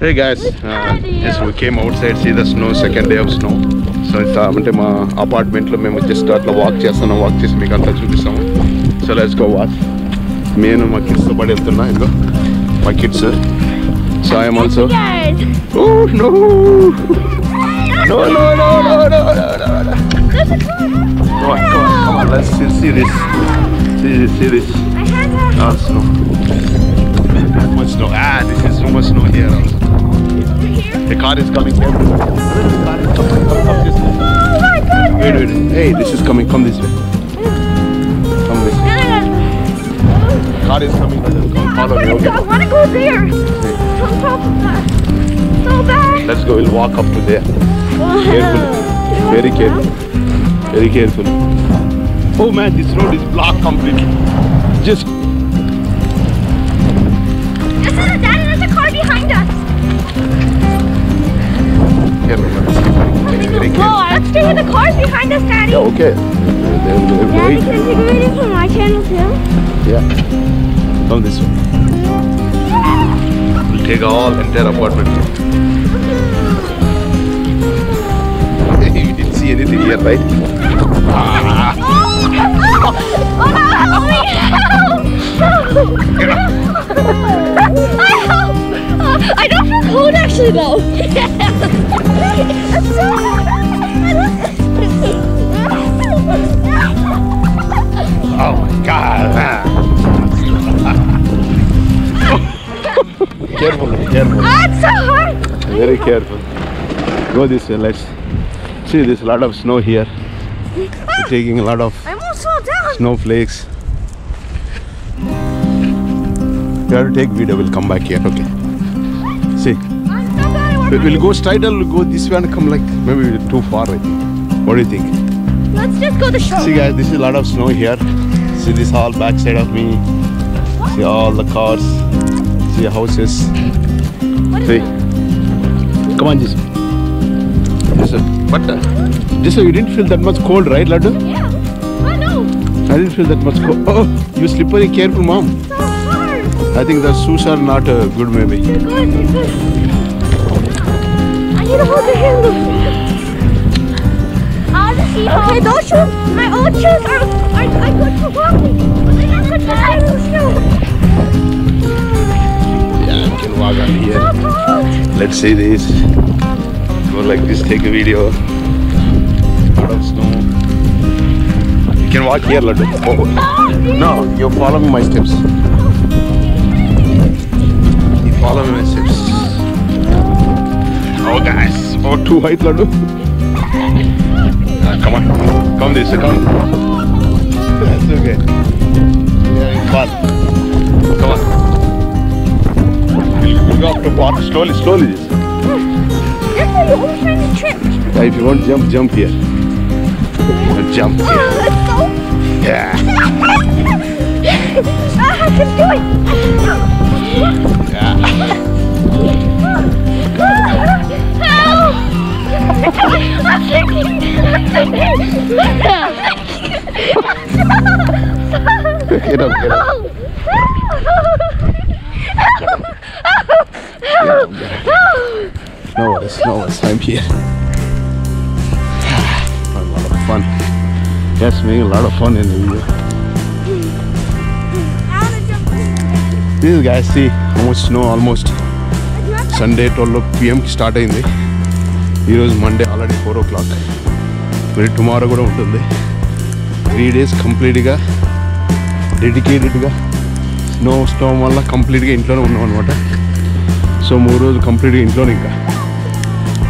Hey guys, yes, we came outside, see the snow, second day of snow. So it's my apartment lo memo just start la walk chestana, walk chesi meeku anta chupistamu. So let's go watch. Me and my kids to badi veltunna ido. My kids. So I am also. Oh no. No. Come on, let's see this. See this. Oh, snow. Too much snow. This is too much snow here also. The car is coming here. Come this way. Oh my God! Wait. Hey, this is coming. Come this way. Come this way. Car is coming. Come follow me. Okay. I want to go there. On top of that. So bad. Let's go. We'll walk up to there. Careful. Very careful. Very careful. Oh man, this road is blocked completely. Just. Daddy, there's a car behind us. Careful. Very careful. Oh, let's stay in the cars behind us, Daddy. Yeah, okay. Daddy, can you do it for my channel too? Yeah. Come this way. We'll take all entire apartment. You didn't see anything here, right? I don't feel cold actually though. Oh my God! Careful. It's so hard. Very careful. Go this way. Let's see. There's a lot of snow here. We're taking a lot of I almost fell down. snowflakes. You have to take video. We'll come back here. Okay. See. We'll go straight or we'll go this way and come like maybe too far, I think. What do you think? Let's just go the short. See guys, this is a lot of snow here. See this whole back side of me. See all the cars. See houses. See. Come on, this way. But this way you didn't feel that much cold, right, Laddu? Yeah. Oh no. I didn't feel that much cold. Oh, you slippery. Careful, mom. So hard. I think the shoes are not good, maybe. You're good. I need to hold the handle. Okay, those shoes, my old shoes are good for walking, but they're not good for hiking snow. Yeah, you can walk on here. So cold. Let's see this. Go like this, take a video. Out of snow. You can walk here, Laddu. Oh. No, you're following my steps. You follow my steps. Oh guys, oh too height, Laddu. Come on, come this way, come. That's okay. Yeah, it's fun. Come on. We'll go up to water slowly. That's why you're always trying to trip. Yeah, if you want to jump here. Jump here. Let's go. Yeah. I can do it. Yeah. Help! I'm sinking. Get up. No worries, I'm here. A lot of fun. Yes, making a lot of fun in the video. This guys, see how much snow almost. Sunday 12 PM start అయింది. ఈరోజు Monday already 4 o'clock. మరి tomorrow కూడా ఉంటుంది. 3 days కంప్లీట్గా డెడికేటెడ్గా snow Storm వల్ల కంప్లీట్గా ఇంట్లోనే ఉన్నాం అనమాట. సో 3 రోజులు కంప్లీట్గా ఇంట్లోనే. ఇంకా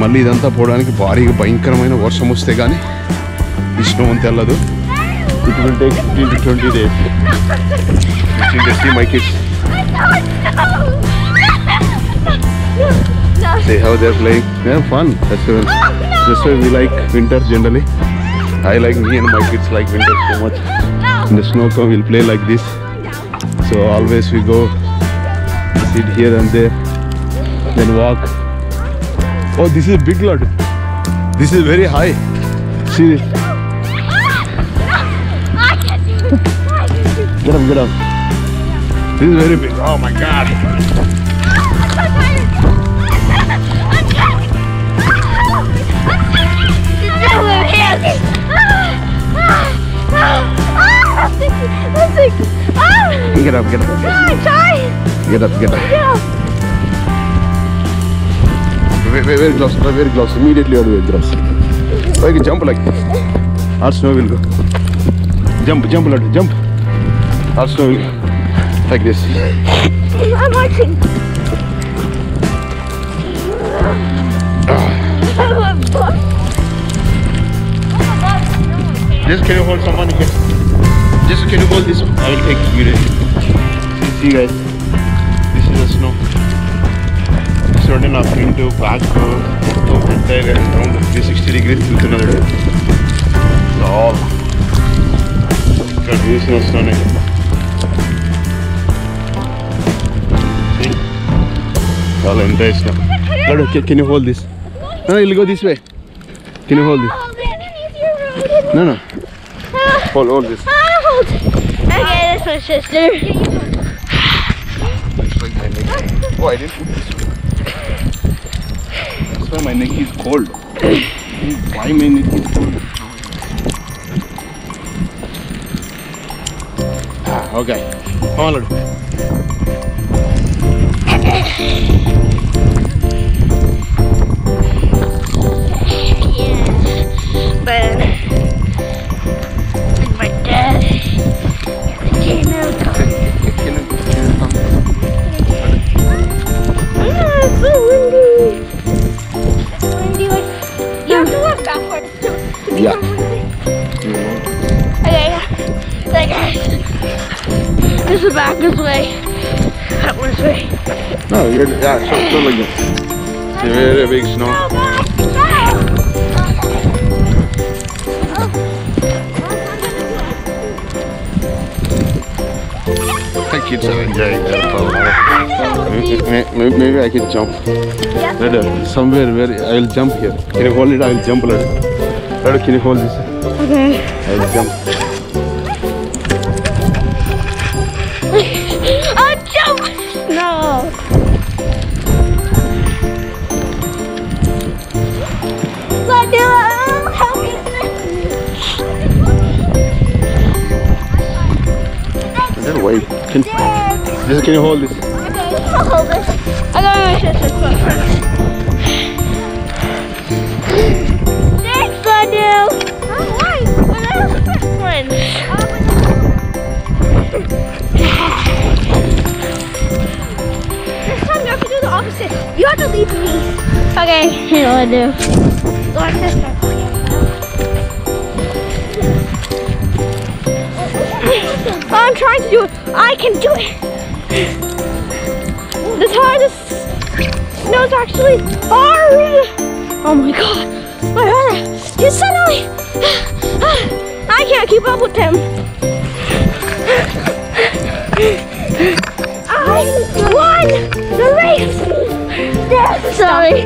మళ్ళీ ఇదంతా పోవడానికి భారీగా భయంకరమైన వర్షం వస్తే కానీ ఈ స్నో అంత వెళ్ళదు. It will take 15 to 20 days. You can see my kids. See how they're playing. They're fun. That's why we like winter generally. I like me and my kids like winter so much. In the snow come, we'll play like this. So always we go sit here and there, then walk. Oh, this is a big lot. This is very high. See this. Get up. This is very big. Oh my God. Get up, get up. Get up, get up. Wear gloves, wear gloves. Immediately you have to wear gloves. Why you jump like this? Our snow will go. Jump, jump, lad, jump. Our snow will go. Like this. I'm watching. Just can you hold someone here? Just can you hold this one? I will take you. See guys, this is the snow. Certain up into back entire around 360 degrees with another day. All using the snow. See? All entire snow. Can you hold this? No, you'll go this way. Can you hold this? No. Hold this. Okay, that's my sister. Oh, I didn't put this one. That's why my neck is cold. Why my neck is cold? Okay. Come on, Lord. But my dad came out. It's so windy. It's windy. You have to walk backwards to become windy. Okay, guys. This is back this way. That was way. No, you're so like that. It's very big snow. Kids are enjoying that. Maybe I can jump. Yeah. Somewhere where I will jump here. Can you hold it? I will jump a little. Can you hold this? Okay. I will jump. I'll jump! No. Help me. Wait. Can you hold this? Okay, I'll hold this. I got my sister's foot first. Thanks, Daniel. Alright, well, that's the first one. This time you have to do the opposite. You have to lead me. Okay, here's what I do. Go like this. I'm trying to do it. I can do it. This hard. This snow's actually hard. Oh my god. My brother. He's suddenly. I can't keep up with him. I won the race. Sorry.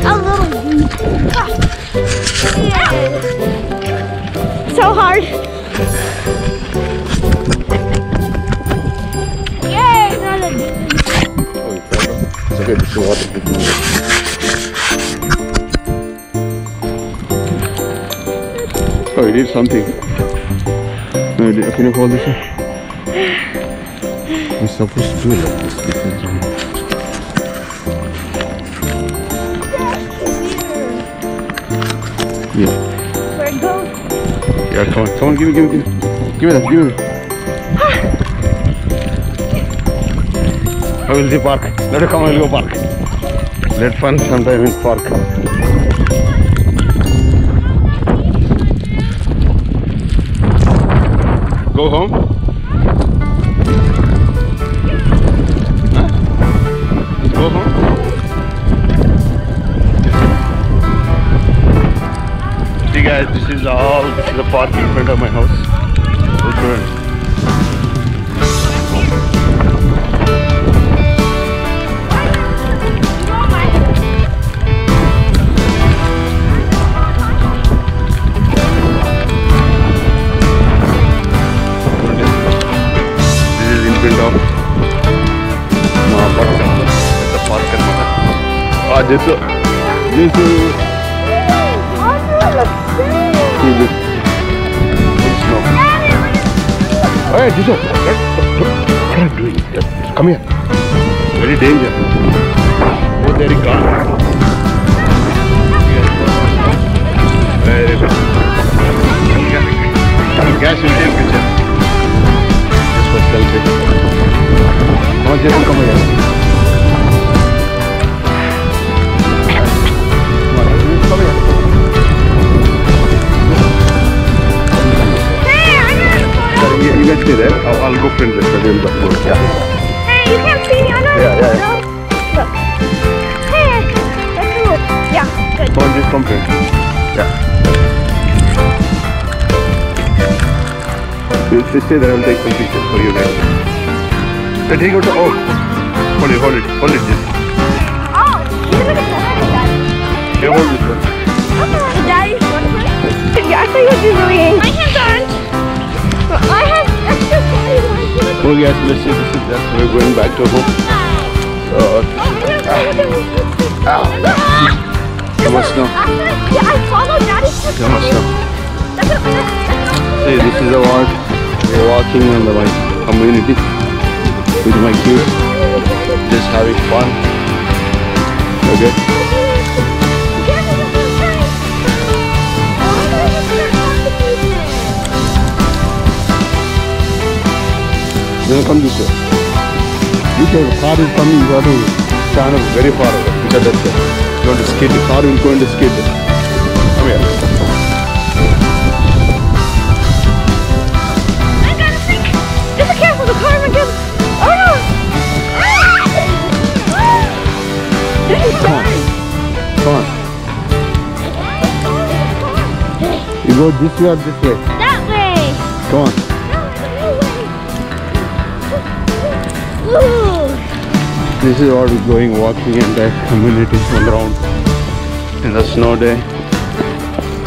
A little. So hard. Yay! Another. It's okay, this is water. Oh, you did something. No, can you hold this one? You're supposed to do it like this. Yeah. Where it goes? Yeah, come on, give me that, give me. I will see park. Let her come, I will go park. Let fun sometime in park. Go home? Huh? Go home? See guys, this is the park in front of my house. This See this. Snow. Hey, Disha. What are you doing? Come here. Very dangerous. Oh, there you go. Very good. Guys, we'll take picture. Just for selfie. Come on, Jason, come here. Come here. You guys stay there. I'll go print this. Yeah. Hey, you can't see me. I know. Yeah. No. Look. Hey, that's cool. Yeah, good. Come on, just come print. Yeah. We'll stay there and take some pictures for you guys. Let's take it. Oh, hold it, just. Oh, you look at that. Yeah, hold this one. Daddy's one. Yeah, I thought you would be really angry. My hands aren't. But I have extra size. Oh yes, let's see, this is that. We're going back to home. How much snow? Yeah, I followed Daddy's footsteps. How much snow? See, this is the walk. We're walking on the community with my kids. Just having fun. Okay. Then come this way. Look at the car is coming, you have to stand up very far away because that's it. You want to skid, the car will go into skid. Come here. I gotta think. Just be careful, the car might get. Oh no! This is fine. Come on. You go this way or this way? That way. Come on. Ooh. This is what we're going walking in the community around in the snow day. We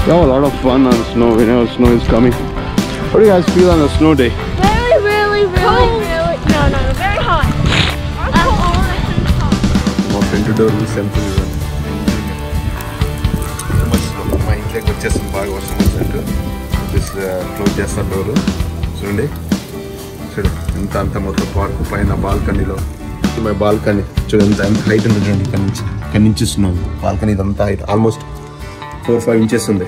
have a lot of fun on snow whenever snow is coming. What do you guys feel on a snow day? Really cold. No, very hot. My friend to door will sample you. So much snow. My intake వచ్చేసి బాగా వర్షం వచ్చినట్టు. This close చేస్తారు door. చూడండి. అంత మొత్తం park పైన బాల్కనీలో మై బాల్కనీ చూడండి ఎంత హైట్ ఉంది చూడండి ఇక్కడ నుంచి చూస్తున్నాం బాల్కనీ ఇదంతా హైట్ ఆల్మోస్ట్ 4-5 ఇంచెస్ ఉంది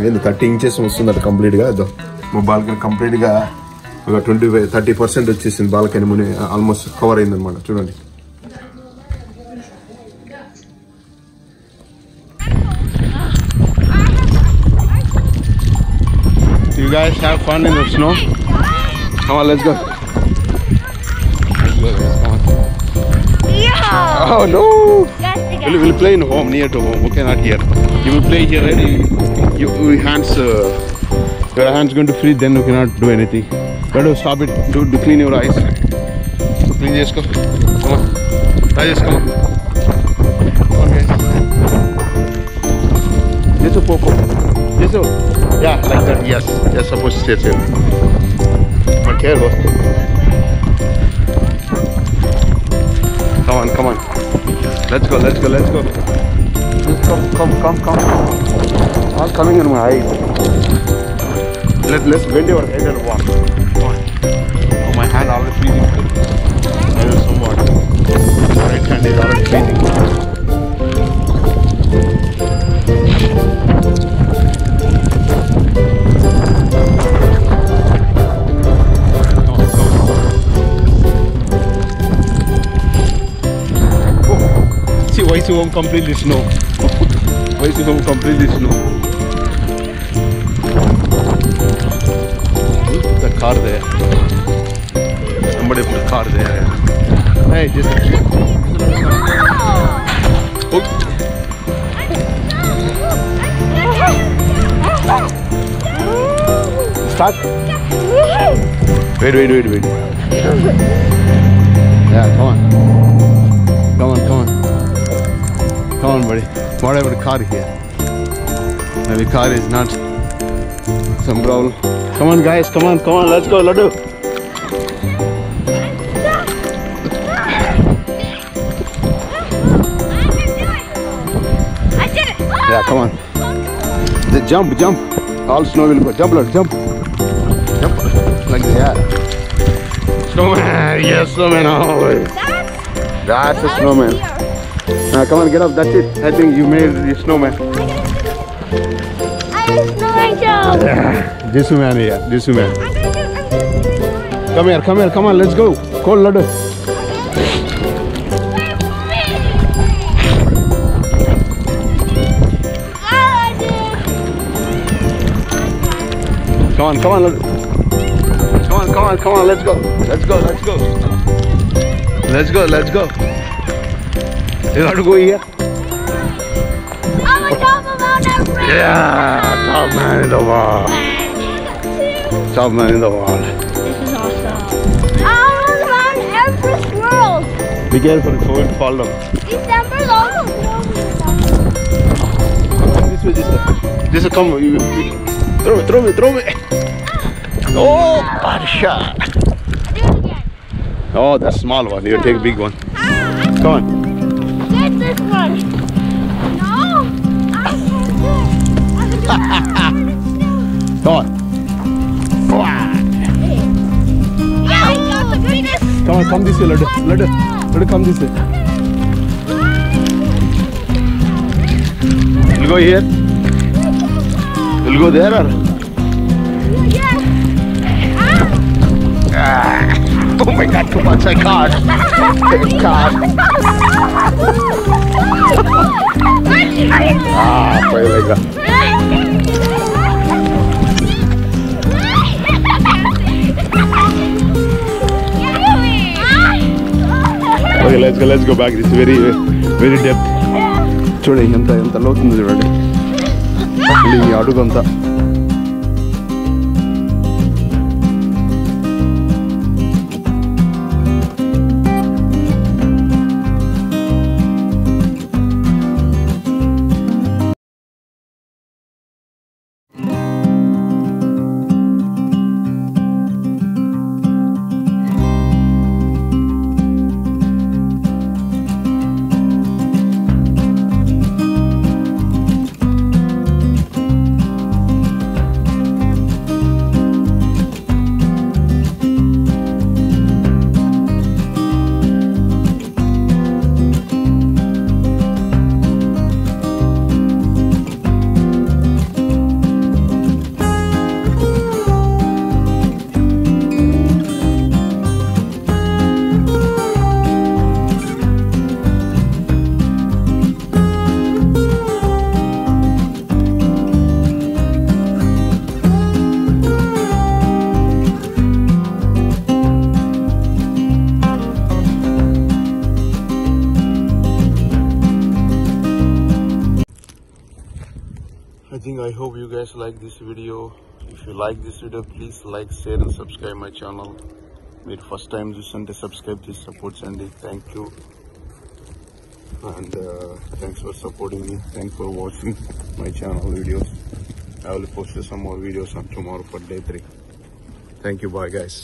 ఇది 30 ఇంచెస్ వస్తుంది అది కంప్లీట్గా మా బాల్కనీ కంప్లీట్గా ఒక 30% వచ్చేసింది బాల్కనీ ముని ఆల్మోస్ట్ కవర్ అయింది అనమాట చూడండి You guys have fun in the snow? Come on, let's go. Yeah. Oh no! Yes, We'll play in home, near to home. Okay, not here. You will play here, right? Your hands going to freeze. Then you cannot do anything. Better stop it. Do clean your eyes. Clean just go. Come on. Just come on. Come on, guys. Just a popo. Just a. Yeah, like that. Yes. You're supposed to stay safe. But here go. Come on. Let's go. Come. All coming in my eyes. Let's bend your head and walk. Come on. Oh, my hand already freezing. I know somewhat. My right hand is already freezing. Why is home completely snow? Why is home completely snow? The car there. Somebody put a car there. Hey, just. Oh. Start. Wait. Yeah, come on. Come on, buddy. Whatever the car here. Maybe car is not some problem. Come on, guys. Come on. Let's go, Laddu. I did it. Yeah, come on. The jump. All snow will go. Jump, Lord, jump. Jump. Like that. Snowman. Yes, snowman. Oh, that's a snowman. Come on, get up. That's it. I think you made the snowman. I have a snowman job. Yeah. This man here. This man. Come here. Come on. Let's go. Call ladder. Come on, come on, let's go. You got to go here. I'm on top of Mount Everest. Yeah, top man in the world. Top man in the world. This is awesome. I'm on Mount Everest world. Be careful, it's going to fall down. December's almost over. This way. Come. Throw me. Oh, bad shot. Do it again. Oh, that's small one. You take big one. Come on. Get this one. No, I can't do it. Come on. Yeah, I got the greatest. Come this way, Laddu, come this way. You'll go here. You'll go there or? Oh my God, too much, I can't. Pailega. Okay, let's go back. This is very depth. చూడండి ఎంత లోతుంది చూడండి అసలు ఈ అడుగంతా. I hope you guys like this video. If you like this video, please like, share and subscribe my channel. మీరు first time చూస్తుంటే subscribe చేసి support చేయండి. Thank you and thanks for supporting me. Thanks for watching my channel videos. I will post some more videos on tomorrow for day 3. Thank you. Bye guys.